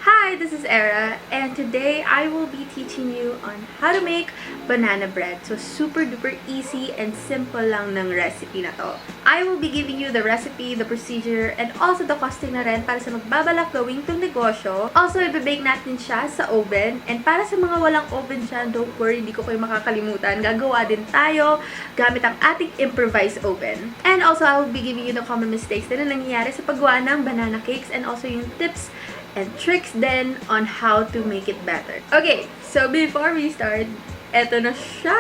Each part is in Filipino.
Hi, this is Era, and today I will be teaching you on how to make banana bread. So, super duper easy and simple lang ng recipe na to. I will be giving you the recipe, the procedure, and also the costing na rin para sa magbabalak gawing itong negosyo. Also, ibibake natin siya sa oven. And para sa mga walang oven dyan, don't worry, hindi ko kayo makakalimutan. Gagawa din tayo gamit ang ating improvised oven. And also, I will be giving you the common mistakes din na nangyayari sa paggawa ng banana cakes and also yung tips and tricks then on how to make it better. Okay, so before we start, eto na siya.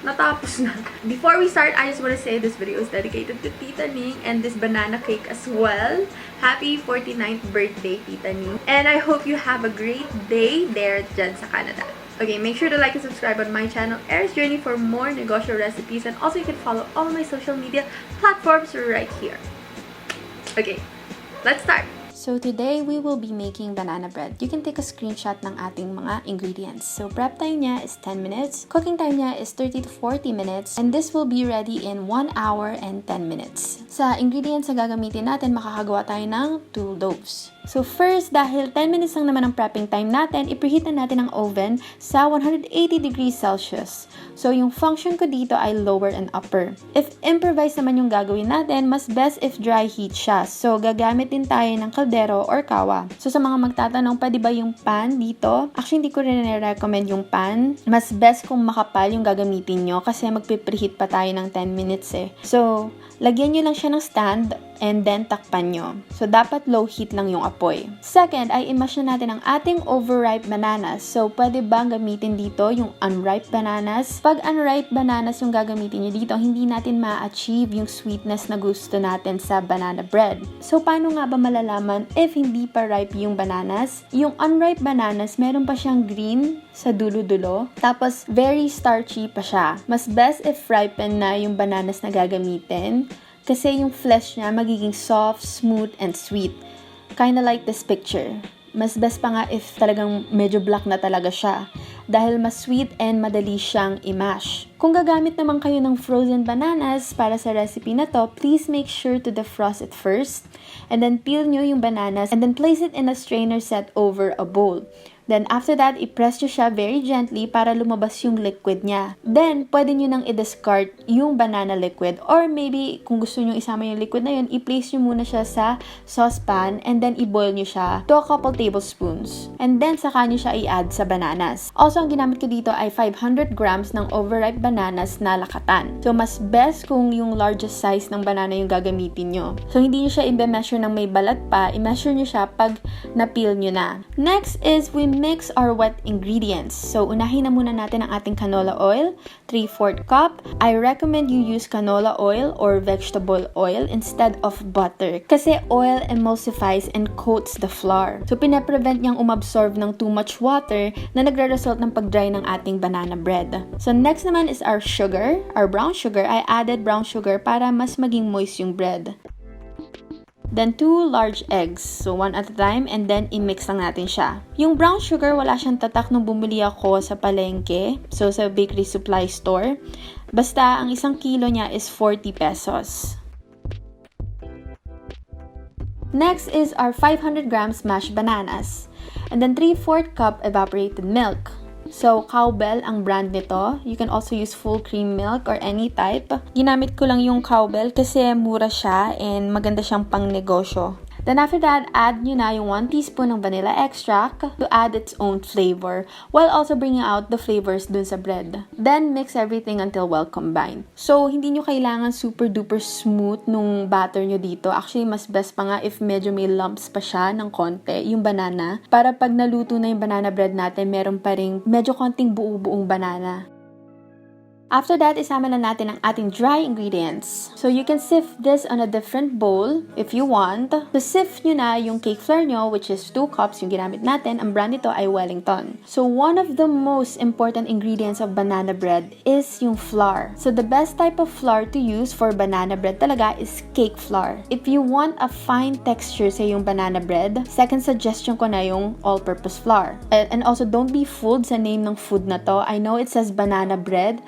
Natapos na. Before we start, I just want to say this video is dedicated to Tita Ning and this banana cake as well. Happy 49th birthday, Tita Ning. And I hope you have a great day there dyan sa Canada. Okay, make sure to like and subscribe on my channel, Era's Journey, for more negosyo recipes. And also, you can follow all my social media platforms right here. Okay, let's start. So today, we will be making banana bread. You can take a screenshot ng ating mga ingredients. So prep time niya is 10 minutes. Cooking time niya is 30 to 40 minutes. And this will be ready in 1 hour and 10 minutes. Sa ingredients na gagamitin natin, makakagawa tayo ng 2 loaves. So first, dahil 10 minutes lang naman ang prepping time natin, ipreheat na natin ang oven sa 180 degrees Celsius. So yung function ko dito ay lower and upper. If improvise naman yung gagawin natin, mas best if dry heat siya. So gagamit din tayo ng kaldero or kawa. So sa mga magtatanong, pwede ba yung pan dito? Actually, hindi ko rin recommend yung pan. Mas best kung makapal yung gagamitin nyo kasi magpipreheat pa tayo ng 10 minutes eh. So, lagyan nyo lang siya ng stand and then takpan nyo. So, dapat low heat lang yung apoy. Second, ay i-mash na natin ang ating overripe bananas. So, pwede bang gamitin dito yung unripe bananas? Pag unripe bananas yung gagamitin nyo dito, hindi natin ma-achieve yung sweetness na gusto natin sa banana bread. So, paano nga ba malalaman if hindi pa ripe yung bananas? Yung unripe bananas, meron pa siyang green sa dulo-dulo. Tapos, very starchy pa siya. Mas best if ripen na yung bananas na gagamitin. Kasi yung flesh niya magiging soft, smooth, and sweet. Kinda like this picture. Mas best pa nga if talagang medyo black na talaga siya. Dahil mas sweet and madali siyang i-mash. Kung gagamit naman kayo ng frozen bananas para sa recipe na to, please make sure to defrost it first. And then peel nyo yung bananas and then place it in a strainer set over a bowl. Then, after that, i-press nyo siya very gently para lumabas yung liquid niya. Then, pwede nyo nang i-discard yung banana liquid. Or maybe, kung gusto nyo isama yung liquid na yun, i-place nyo muna siya sa saucepan and then i-boil nyo siya to a couple tablespoons. And then, saka nyo siya i-add sa bananas. Also, ang ginamit ko dito ay 500 grams ng overripe bananas na lakatan. So, mas best kung yung largest size ng banana yung gagamitin nyo. So, hindi nyo siya i-measure ng may balat pa. I-measure nyo siya pag na-peel nyo na. Next is, we mix our wet ingredients. So, unahin na muna natin ang ating canola oil, 3/4 cup. I recommend you use canola oil or vegetable oil instead of butter. Kasi oil emulsifies and coats the flour. So, pinaprevent niyang umabsorb ng too much water na nagre-result ng pag-dry ng ating banana bread. So, next naman is our sugar, our brown sugar. I added brown sugar para mas maging moist yung bread. Then, 2 large eggs. So, 1 at a time. And then, i-mix lang natin siya. Yung brown sugar, wala siyang tatak nung bumili ako sa palengke. So, sa bakery supply store. Basta, ang 1 kilo niya is 40 pesos. Next is our 500 grams mashed bananas. And then, 3/4 cup evaporated milk. So, Cowbell ang brand nito. You can also use full cream milk or any type. Ginamit ko lang yung Cowbell kasi mura siya and maganda siyang pang negosyo. Then after that, add nyo na yung 1 teaspoon ng vanilla extract to add its own flavor while also bringing out the flavors dun sa bread. Then mix everything until well combined. So, hindi nyo kailangan super duper smooth nung batter nyo dito. Actually, mas best pa nga if medyo may lumps pa siya ng konti, yung banana. Para pag naluto na yung banana bread natin, meron pa rin medyo konting buo-buong banana. After that, isama na natin ang ating dry ingredients. So, you can sift this on a different bowl if you want. So, sift nyo na yung cake flour nyo, which is 2 cups yung ginamit natin. Ang brand nito ay Wellington. So, one of the most important ingredients of banana bread is yung flour. So, the best type of flour to use for banana bread talaga is cake flour. If you want a fine texture sa yung banana bread, second suggestion ko na yung all-purpose flour. And also, don't be fooled sa name ng food na to. I know it says banana bread,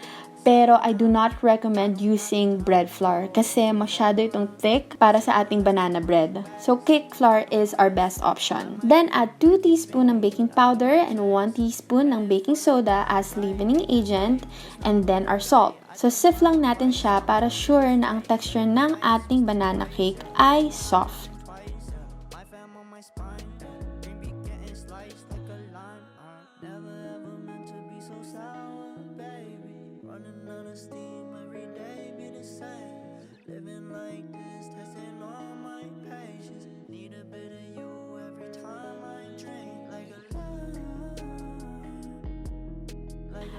Pero I do not recommend using bread flour kasi masyado itong thick para sa ating banana bread. So cake flour is our best option. Then add 2 teaspoon ng baking powder and 1 teaspoon ng baking soda as leavening agent, and then our salt. So sift lang natin siya para sure na ang texture ng ating banana cake ay soft.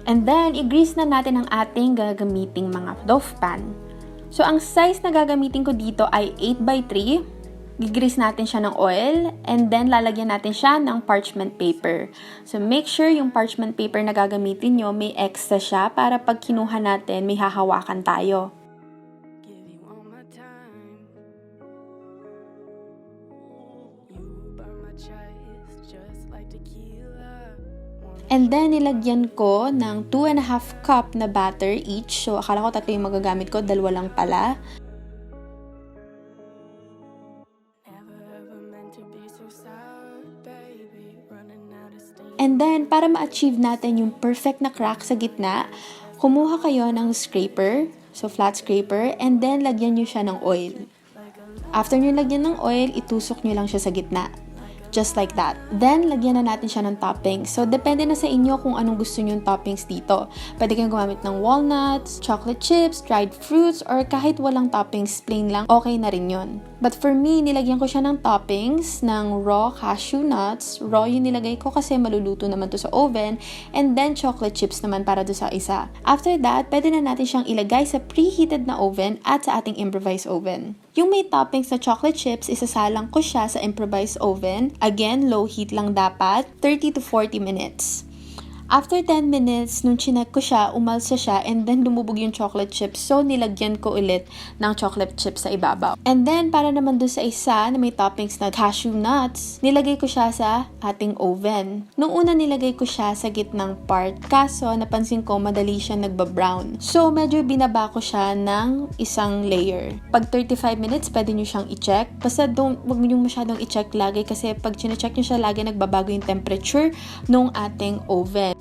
And then, i-grease na natin ang ating gagamiting mga dough pan. So, ang size na gagamitin ko dito ay 8x3. Gigrease natin siya ng oil, and then lalagyan natin siya ng parchment paper. So, make sure yung parchment paper na gagamitin nyo, may extra siya para pag kinuha natin, may hahawakan tayo. And then, nilagyan ko ng 2.5 cup na batter each. So, akala ko 3 yung magagamit ko, 2 lang pala. And then, para ma-achieve natin yung perfect na crack sa gitna, kumuha kayo ng scraper, so flat scraper, and then lagyan nyo siya ng oil. After nyo lagyan ng oil, itusok nyo lang siya sa gitna. Just like that. Then, lagyan na natin siya ng toppings. So, depende na sa inyo kung anong gusto nyo yung toppings dito. Pwede kayong gumamit ng walnuts, chocolate chips, dried fruits, or kahit walang toppings, plain lang, okay na rin yun. But for me, nilagyan ko siya ng toppings, ng raw cashew nuts. Raw yung nilagay ko kasi maluluto naman to sa oven. And then, chocolate chips naman para do sa isa. After that, pwede na natin siyang ilagay sa preheated na oven at sa ating improvised oven. Yung may toppings na chocolate chips, isasalang ko siya sa improvised oven. Again, low heat lang dapat, 30 to 40 minutes. After 10 minutes, nung chinek ko siya, umalsa siya, and then lumubog yung chocolate chips. So, nilagyan ko ulit ng chocolate chips sa ibabaw. And then, para naman dun sa isa na may toppings na cashew nuts, nilagay ko siya sa ating oven. Nung una, nilagay ko siya sa gitnang part. Kaso, napansin ko, madali siya nagbabrown. So, medyo binaba ko siya ng isang layer. Pag 35 minutes, pwede nyo siyang i-check. Basta, wag nyo masyadong i-check lagi kasi pag chine-check nyo siya lagi, nagbabago yung temperature nung ating oven.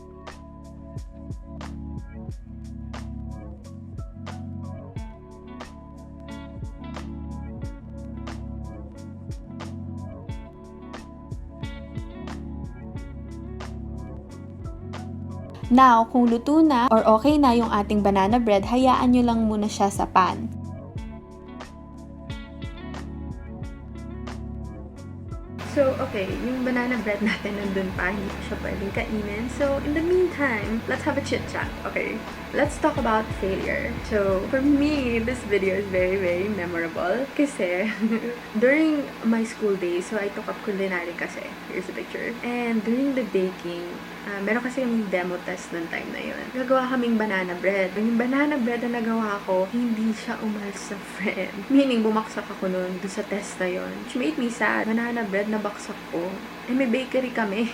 Now, kung luto na or okay na yung ating banana bread, hayaan nyo lang muna siya sa pan. So, okay, yung banana bread natin nandun pa, hindi ko siya pwedeng kainin. So, in the meantime, let's have a chit-chat, okay? Let's talk about failure. So, for me, this video is very, very memorable kasi during my school days, so I took up culinary kasi. Here's a picture. And during the baking, meron kasi kaming demo test noong time na yun. Nagawa kaming banana bread. Yung banana bread na nagawa ko, hindi siya umalis sa friend. Meaning, bumaksak ako noon doon sa test na yun. Which made me sad. Banana bread na baksak ko. Eh, may bakery kami.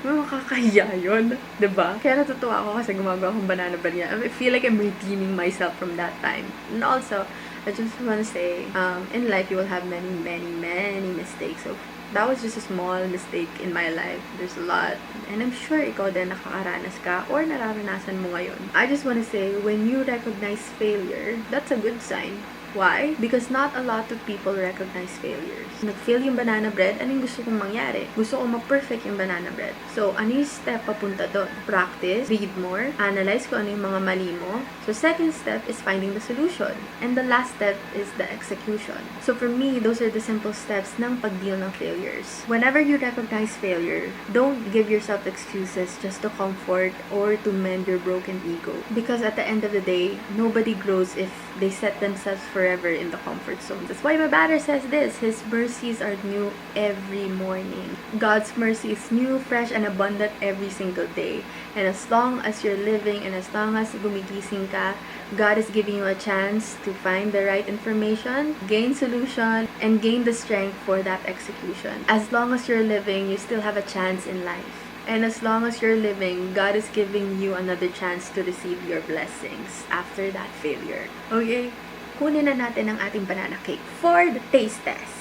May makakahiya yun. Diba? Kaya natutuwa ako kasi gumagawa akong banana bread niya. I feel like I'm redeeming myself from that time. And also, I just want to say, in life, you will have many, many, many mistakes. So, that was just a small mistake in my life. There's a lot. And I'm sure ikaw din nakakaranas ka or nararanasan mo ngayon. I just want to say, when you recognize failure, that's a good sign. Why? Because not a lot of people recognize failures. Nag-fail yung banana bread, anong gusto kong mangyari? Gusto kong ma-perfect yung banana bread. So, ano yung step papunta doon? Practice, read more, analyze kung ano yung mga mali mo. So, second step is finding the solution. And the last step is the execution. So, for me, those are the simple steps ng pag-deal ng failures. Whenever you recognize failure, don't give yourself excuses just to comfort or to mend your broken ego. Because at the end of the day, nobody grows if they set themselves forever in the comfort zone. That's why my banner says this: His mercies are new every morning. God's mercy is new, fresh, and abundant every single day. And as long as you're living and as long as gumigising ka, God is giving you a chance to find the right information, gain solution, and gain the strength for that execution. As long as you're living, you still have a chance in life. And as long as you're living, God is giving you another chance to receive your blessings after that failure. Okay? Kunin na natin ang ating banana cake for the taste test.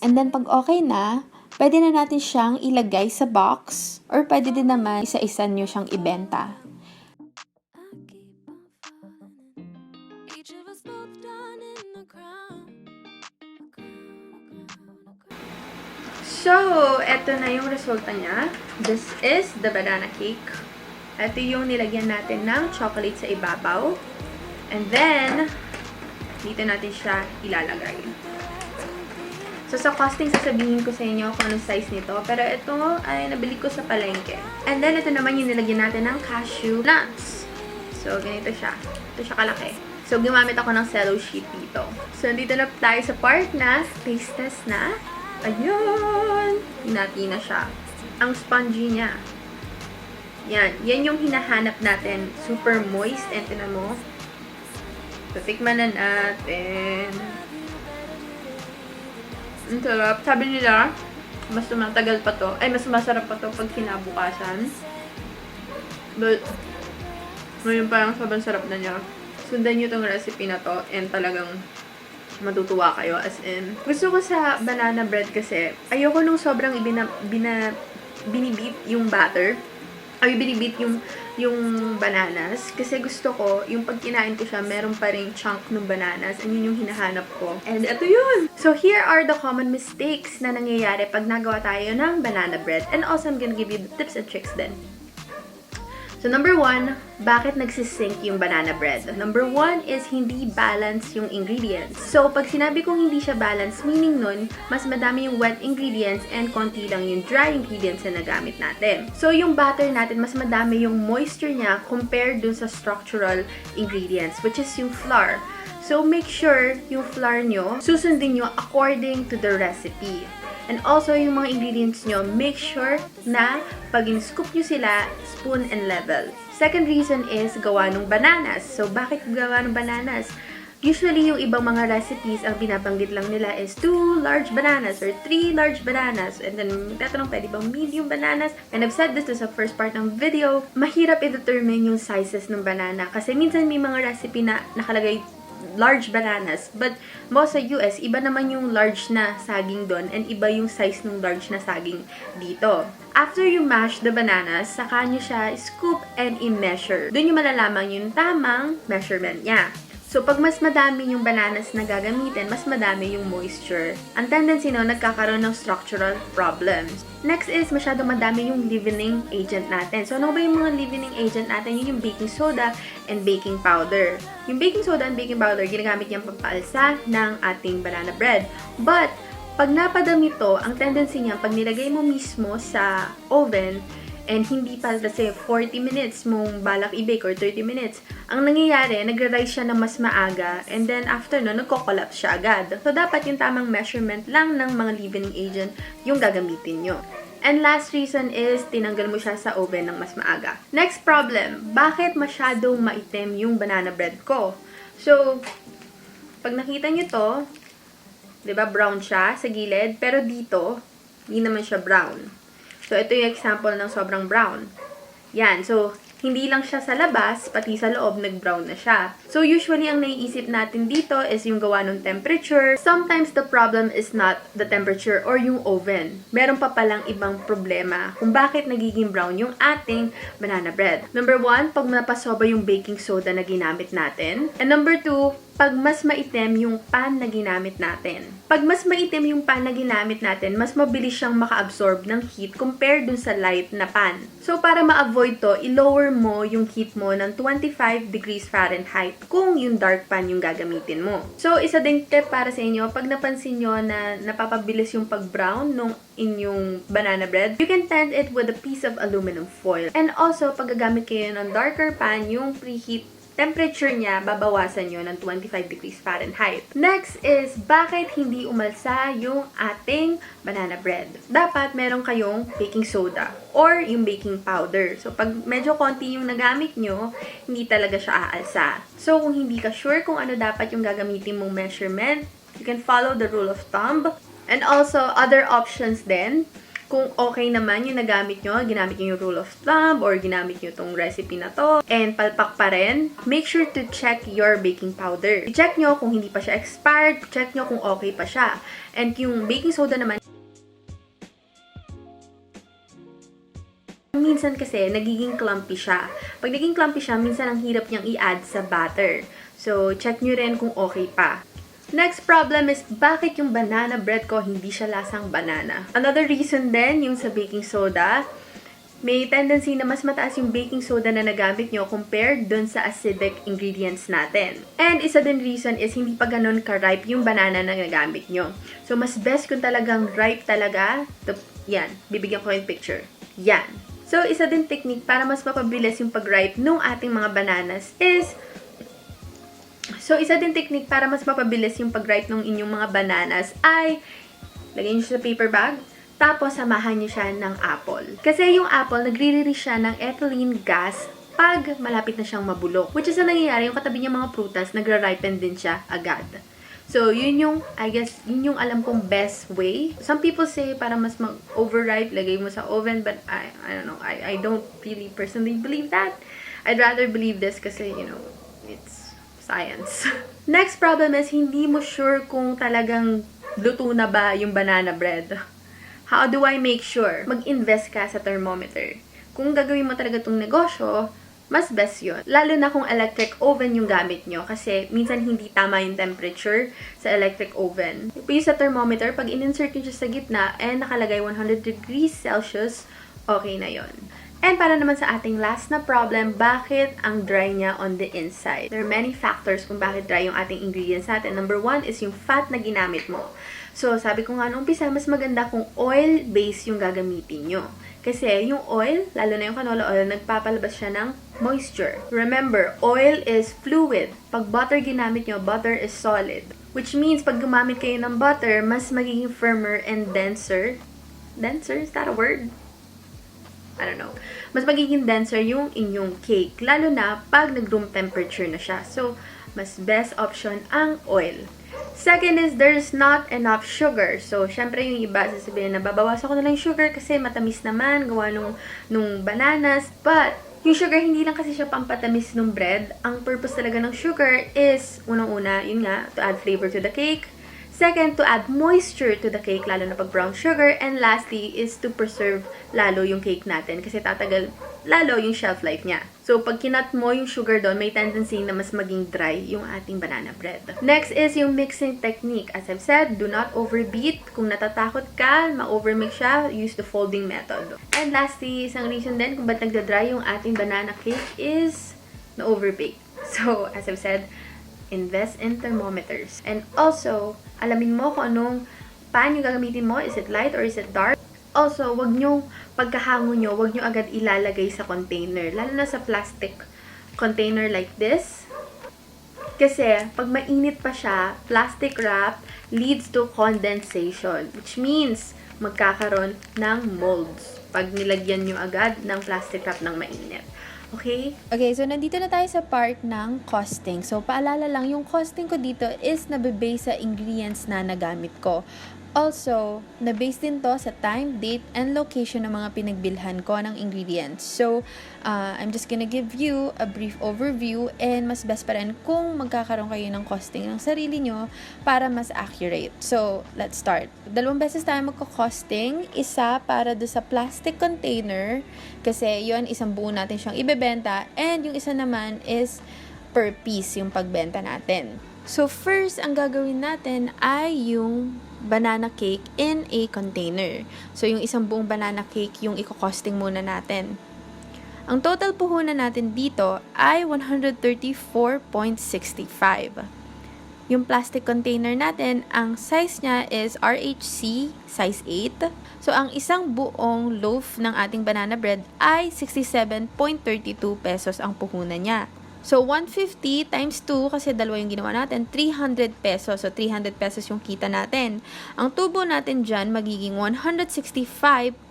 And then pag okay na, pwede na natin siyang ilagay sa box or pwede din naman isa-isa nyo siyang ibenta. So, eto na yung resulta niya. This is the banana cake. Ito yung nilagyan natin ng chocolate sa ibabaw. And then, dito natin siya ilalagay. So, sa costing, sasabihin ko sa inyo kung anong size nito. Pero ito ay nabili ko sa palengke. And then, ito naman yung nilagyan natin ng cashew nuts. So, ganito siya. Ito siya kalaki. So, gumamit ako ng cello sheet dito. So, dito na tayo sa part na taste test na. Ayun! Hinati na siya. Ang spongy niya. Yan. Yan yung hinahanap natin. Super moist. And tinan mo. So, tikman na natin. Ang sarap. Sabi nila, mas tumatagal pa to. Ay, mas masarap pa to pag kinabukasan. But, ngayon parang sobrang sarap na niya. Sundan nyo tong recipe na to and talagang matutuwa kayo. As in, gusto ko sa banana bread kasi ayoko nung sobrang binibit yung batter. Ay, binibit yung bananas. Kasi gusto ko, yung pag kinain ko siya, meron pa rin chunk ng bananas. And yun yung hinahanap ko. And ito yun! So, here are the common mistakes na nangyayari pag nagawa tayo ng banana bread. And also, I'm gonna give you the tips and tricks din. So, number 1, bakit nagsisink yung banana bread? Number 1 is hindi balance yung ingredients. So, pag sinabi kong hindi siya balance, meaning nun, mas madami yung wet ingredients and konti lang yung dry ingredients na nagamit natin. So, yung batter natin, mas madami yung moisture niya compared dun sa structural ingredients, which is yung flour. So, make sure yung flour nyo, susundin nyo according to the recipe. And also, yung mga ingredients nyo, make sure na pag in-scoop nyo sila, spoon and level. Second reason is gawa ng bananas. So, bakit gawa ng bananas? Usually, yung ibang mga recipes, ang binabanggit lang nila is 2 large bananas or 3 large bananas. And then, tatanong, pwede bang medium bananas? And I've said this sa first part ng video, mahirap i-determine yung sizes ng banana. Kasi minsan may mga recipe na nakalagay large bananas. But most sa US, iba naman yung large na saging doon and iba yung size ng large na saging dito. After you mash the bananas, saka nyo siya scoop and i-measure. Doon yung malalaman yung tamang measurement niya. So, pag mas madami yung bananas na gagamitin, mas madami yung moisture. Ang tendency no, nagkakaroon ng structural problems. Next is, masyado madami yung leavening agent natin. So, ano ba yung mga leavening agent natin? Yun yung baking soda and baking powder. Yung baking soda and baking powder, ginagamit niyang pampaalsa ng ating banana bread. But, pag napadami to, ang tendency niya, pag nilagay mo mismo sa oven, and hindi pa, let's say, 40 minutes mong balak i-bake or 30 minutes, ang nangyayari, nagre-rise siya na mas maaga, and then after no, nagko-collapse siya agad. So, dapat yung tamang measurement lang ng mga leavening agent yung gagamitin nyo. And last reason is, tinanggal mo siya sa oven ng mas maaga. Next problem, bakit masyadong maitim yung banana bread ko? So, pag nakita nyo to, diba, brown siya sa gilid, pero dito, hindi naman siya brown. So, ito yung example ng sobrang brown. Yan. So, hindi lang siya sa labas, pati sa loob, nag-brown na siya. So, usually, ang naiisip natin dito is yung gawa ng temperature. Sometimes, the problem is not the temperature or yung oven. Meron pa palang ibang problema kung bakit nagiging brown yung ating banana bread. Number 1, pag napasoba yung baking soda na ginamit natin. And number 2, pag mas maitim yung pan na ginamit natin. Pag mas maitim yung pan na ginamit natin, mas mabilis siyang maka-absorb ng heat compared dun sa light na pan. So, para ma-avoid to, i-lower mo yung heat mo ng 25 degrees Fahrenheit kung yung dark pan yung gagamitin mo. So, isa ding tip para sa inyo, pag napansin nyo na napapabilis yung pag-brown nung inyong banana bread, you can tend it with a piece of aluminum foil. And also, pag gagamit kayo ng darker pan, yung preheat temperature niya, babawasan nyo ng 25 degrees Fahrenheit. Next is, bakit hindi umalsa yung ating banana bread? Dapat meron kayong baking soda or yung baking powder. So, pag medyo konti yung nagamit nyo, hindi talaga siya aalsa. So, kung hindi ka sure kung ano dapat yung gagamitin mong measurement, you can follow the rule of thumb. And also, other options din. Kung okay naman yung nagamit nyo, ginamit nyo yung rule of thumb, or ginamit nyo itong recipe na to, and palpak pa rin, make sure to check your baking powder. I-check nyo kung hindi pa siya expired, check nyo kung okay pa siya. And yung baking soda naman, minsan kasi, nagiging clumpy siya. Pag naging clumpy siya, minsan ang hirap niyang i-add sa batter. So, check nyo rin kung okay pa. Next problem is, bakit yung banana bread ko hindi siya lasang banana? Another reason din, yung sa baking soda, may tendency na mas mataas yung baking soda na nagamit nyo compared dun sa acidic ingredients natin. And isa din reason is, hindi pa ganun ka-ripe yung banana na nagamit nyo. So, mas best kung talagang ripe talaga. Yan, bibigyan ko yung picture. Yan. So, isa din technique para mas mapabilis yung pag-ripe nung ating mga bananas is, isa din technique para mas mapabilis yung pag-ripe ng inyong mga bananas ay lagyan nyo siya sa paper bag, tapos samahan nyo siya ng apple. Kasi yung apple, nagre-release siya ng ethylene gas pag malapit na siyang mabulok. Which is ang nangyayari, yung katabi niya mga prutas, nagra-ripen din siya agad. So, yun yung, I guess, yun yung alam kong best way. Some people say para mas mag-overripe, lagay mo sa oven, but I don't know, I don't really personally believe that. I'd rather believe this kasi, you know, it's science. Next problem is, hindi mo sure kung talagang luto na ba yung banana bread. How do I make sure? Mag-invest ka sa thermometer. Kung gagawin mo talaga itong negosyo, mas best yun. Lalo na kung electric oven yung gamit nyo. Kasi minsan hindi tama yung temperature sa electric oven. Yung sa thermometer, pag in-insert nyo siya sa gitna and nakalagay 100 degrees Celsius, okay na yon. And para naman sa ating last na problem, bakit ang dry niya on the inside? There are many factors kung bakit dry yung ating ingredients natin. Number one is yung fat na ginamit mo. So, sabi ko nga nung umpisa, mas maganda kung oil-based yung gagamitin nyo. Kasi yung oil, lalo na yung canola oil, nagpapalabas siya ng moisture. Remember, oil is fluid. Pag butter ginamit nyo, butter is solid. Which means, pag gumamit kayo ng butter, mas magiging firmer and denser. Denser? Is that a word? I don't know. Mas magiging denser yung inyong cake. Lalo na pag nag-room temperature na siya. So, mas best option ang oil. Second is, there's not enough sugar. So, syempre yung iba sasabihin na babawasan ko na lang sugar kasi matamis naman, gawa nung bananas. But, yung sugar, hindi lang kasi siya pampatamis ng bread. Ang purpose talaga ng sugar is, unang-una, yun nga, to add flavor to the cake. Second, to add moisture to the cake, lalo na pag brown sugar. And lastly, is to preserve lalo yung cake natin kasi tatagal lalo yung shelf life niya. So, pag kinat mo yung sugar doon, may tendency na mas maging dry yung ating banana bread. Next is yung mixing technique. As I've said, do not overbeat. Kung natatakot ka, ma-overmix siya, use the folding method. And lastly, isang reason din kung ba't nagda-dry yung ating banana cake is na-overbake. So, as I've said, invest in thermometers. And also, alamin mo kung anong pan yung gagamitin mo. Is it light or is it dark? Also, wag nyo, pagkahango nyo, wag nyo agad ilalagay sa container. Lalo na sa plastic container like this. Kasi, pag mainit pa siya, plastic wrap leads to condensation. Which means, magkakaroon ng molds. Pag nilagyan nyo agad ng plastic wrap ng mainit. Okay? Okay, so nandito na tayo sa part ng costing. So, paalala lang, yung costing ko dito is nabibase sa ingredients na nagamit ko. Also, na-base din to sa time, date, and location ng mga pinagbilhan ko ng ingredients. So, I'm just gonna give you a brief overview and mas best pa rin kung magkakaroon kayo ng costing ng sarili nyo para mas accurate. So, let's start. 2 beses tayo magko-costing. Isa para do sa plastic container kasi yun, isang buo natin siyang ibebenta, and yung isa naman is per piece yung pagbenta natin. So, first, ang gagawin natin ay yung banana cake in a container. So, yung isang buong banana cake yung i-costing muna natin. Ang total puhunan natin dito ay 134.65. Yung plastic container natin, ang size niya is RHC size 8. So, ang isang buong loaf ng ating banana bread ay 67.32 pesos ang puhunan niya. So, 150 times 2, kasi dalawa yung ginawa natin, 300 pesos. So, 300 pesos yung kita natin. Ang tubo natin dyan, magiging 165.35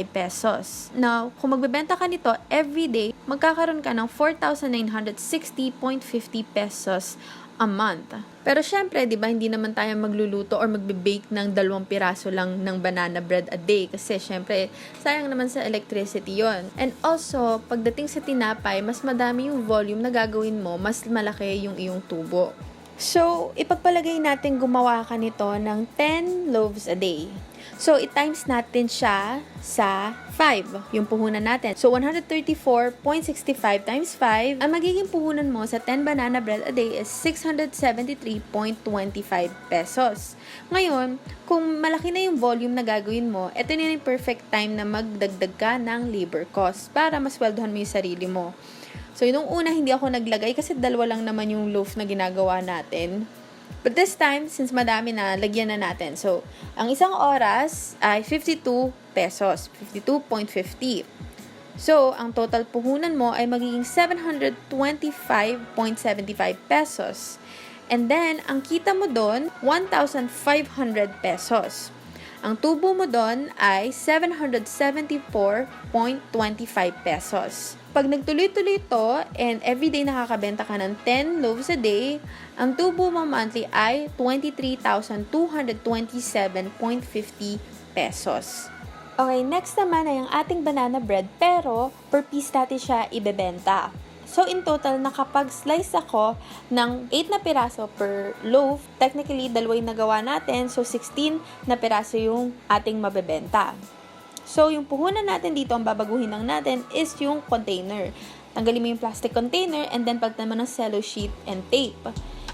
pesos. Now, kung magbebenta ka nito everyday, magkakaroon ka ng 4,960.50 pesos a month. Pero syempre, di ba, hindi naman tayo magluluto or magbe-bake ng 2 piraso lang ng banana bread a day kasi syempre, sayang naman sa electricity yon. And also, pagdating sa tinapay, mas madami yung volume na gagawin mo, mas malaki yung iyong tubo. So, ipagpalagay natin gumawa ka nito ng 10 loaves a day. So, i-times natin siya sa 5, yung puhunan natin. So, 134.65 times 5, ang magiging puhunan mo sa 10 banana bread a day is 673.25 pesos. Ngayon, kung malaki na yung volume na gagawin mo, ito na yung perfect time na magdagdag ka ng labor cost para masweldohan mo yung sarili mo. So, yung una, hindi ako naglagay kasi 2 lang naman yung loaf na ginagawa natin. But this time, since madami na, lagyan na natin. So, ang isang oras ay 52 pesos. 52.50. So, ang total puhunan mo ay magiging 725.75 pesos. And then, ang kita mo doon, 1,500 pesos. Ang tubo mo doon ay 774.25 pesos. Pag nagtuloy-tuloy ito, and everyday nakakabenta ka ng 10 loaves a day, ang tubo mo monthly ay 23,227.50 pesos. Okay, next naman ay ang ating banana bread, pero per piece natin siya ibebenta. So, in total, nakapag-slice ako ng 8 na piraso per loaf. Technically, 2 yung nagawa natin, so 16 na piraso yung ating mabebenta. So, yung puhunan natin dito, ang babaguhin lang natin is yung container. Tanggalin mo yung plastic container and then pagtan mo ng cello sheet and tape.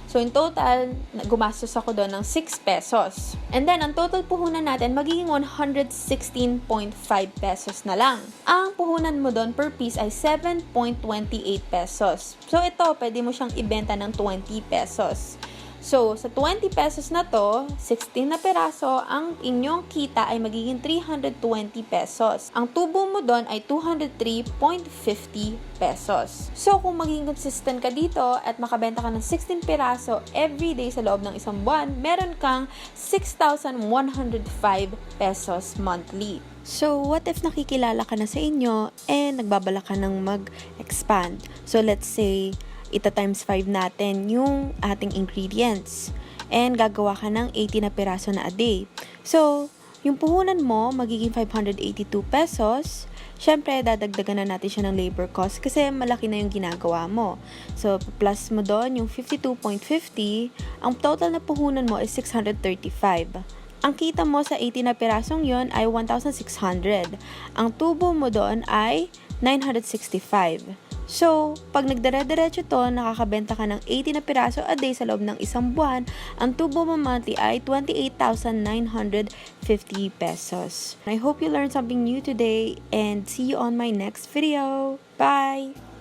So, in total, gumastos ako doon ng 6 pesos. And then, ang total puhunan natin, magiging 116.5 pesos na lang. Ang puhunan mo doon per piece ay 7.28 pesos. So, ito, pwede mo siyang ibenta ng 20 pesos. So, sa 20 pesos na to, 16 na peraso, ang inyong kita ay magiging 320 pesos. Ang tubo mo doon ay 203.50 pesos. So, kung maging consistent ka dito at makabenta ka ng 16 peraso every day sa loob ng isang buwan, meron kang 6,105 pesos monthly. So, what if nakikilala ka na sa inyo and nagbabala ka ng mag-expand? So, let's say, ita times 5 natin yung ating ingredients. And gagawa ka ng 80 na piraso na a day. So, yung puhunan mo, magiging 582 pesos. Siyempre, dadagdagan na natin siya ng labor cost kasi malaki na yung ginagawa mo. So, plus mo doon yung 52.50. Ang total na puhunan mo is 635. Ang kita mo sa 80 na pirasong yon ay 1,600. Ang tubo mo doon ay 965. So, pag nagdire-diretso to, nakakabenta ka ng 80 na piraso a day sa loob ng isang buwan, ang tubo mo monthly ay 28,950 pesos. I hope you learned something new today and see you on my next video. Bye!